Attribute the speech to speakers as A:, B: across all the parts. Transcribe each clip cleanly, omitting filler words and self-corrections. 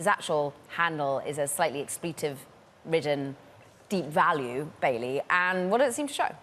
A: His actual handle is a slightly expletive-ridden deep value, Bailey, and what does it seem to show?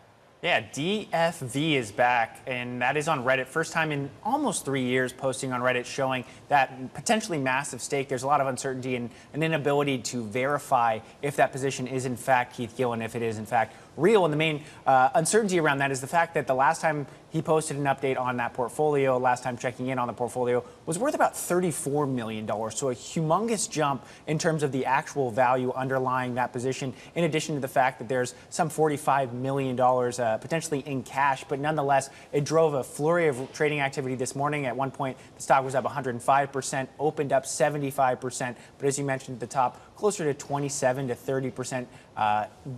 B: Yeah, DFV is back, and that is on Reddit. First time in almost 3 years posting on Reddit showing that potentially massive stake. There's a lot of uncertainty and an inability to verify if that position is in fact Keith Gill and if it is in fact real. And the main uncertainty around that is the fact that the last time he posted an update on that portfolio, last time checking in on the portfolio, was worth about $34 million. So a humongous jump in terms of the actual value underlying that position, in addition to the fact that there's some $45 million potentially in cash. But nonetheless, it drove a flurry of trading activity this morning. At one point, the stock was up 105%, opened up 75%. But as you mentioned at the top, closer to 27 to 30%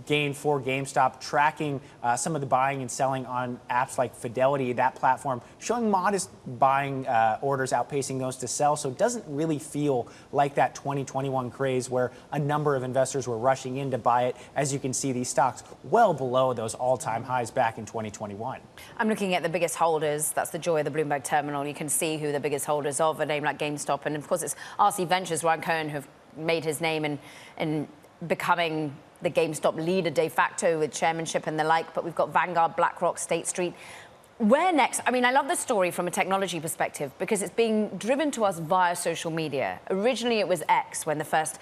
B: gain for GameStop, tracking some of the buying and selling on apps like Fidelity, that platform, showing modest buying orders outpacing those to sell. So it doesn't really feel like that 2021 craze where a number of investors were rushing in to buy it. As you can see, these stocks well below those all-time highs back in 2021. I'm
A: looking at the biggest holders. That's the joy of the Bloomberg terminal. You can see who the biggest holders of a name like GameStop. And of course, it's RC Ventures, Ryan Cohen, who've made his name in becoming the GameStop leader de facto with chairmanship and the like. But we've got Vanguard, BlackRock, State Street. Where next? I mean, I love the story from a technology perspective because it's being driven to us via social media. Originally, it was X when the first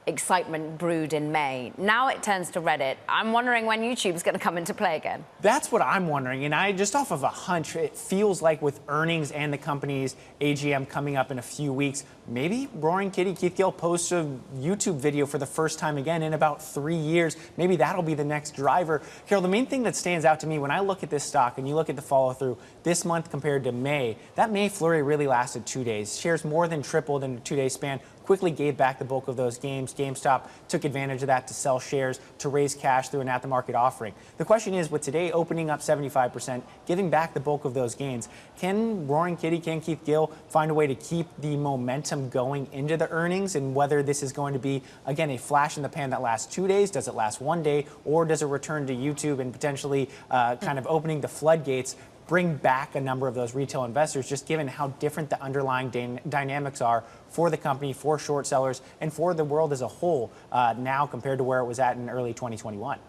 A: excitement brewed in May. Now it turns to Reddit. I'm wondering when YouTube's going to come into play again.
B: That's what I'm wondering. And I just off of a hunch, it feels like with earnings and the company's AGM coming up in a few weeks, maybe Roaring Kitty Keith Gill posts a YouTube video for the first time again in about 3 years. Maybe that'll be the next driver. Carol, the main thing that stands out to me when I look at this stock and you look at the follow through this month compared to May, that May flurry really lasted 2 days. Shares more than tripled in a 2-day span, quickly gave back the bulk of those gains. GameStop took advantage of that to sell shares, to raise cash through an at-the-market offering. The question is, with today opening up 75%, giving back the bulk of those gains, can Roaring Kitty, can Keith Gill find a way to keep the momentum going into the earnings, and whether this is going to be, again, a flash in the pan that lasts 2 days, does it last 1 day, or does it return to YouTube and potentially kind of opening the floodgates, bring back a number of those retail investors, just given how different the underlying dynamics are for the company, for short sellers, and for the world as a whole now compared to where it was at in early 2021.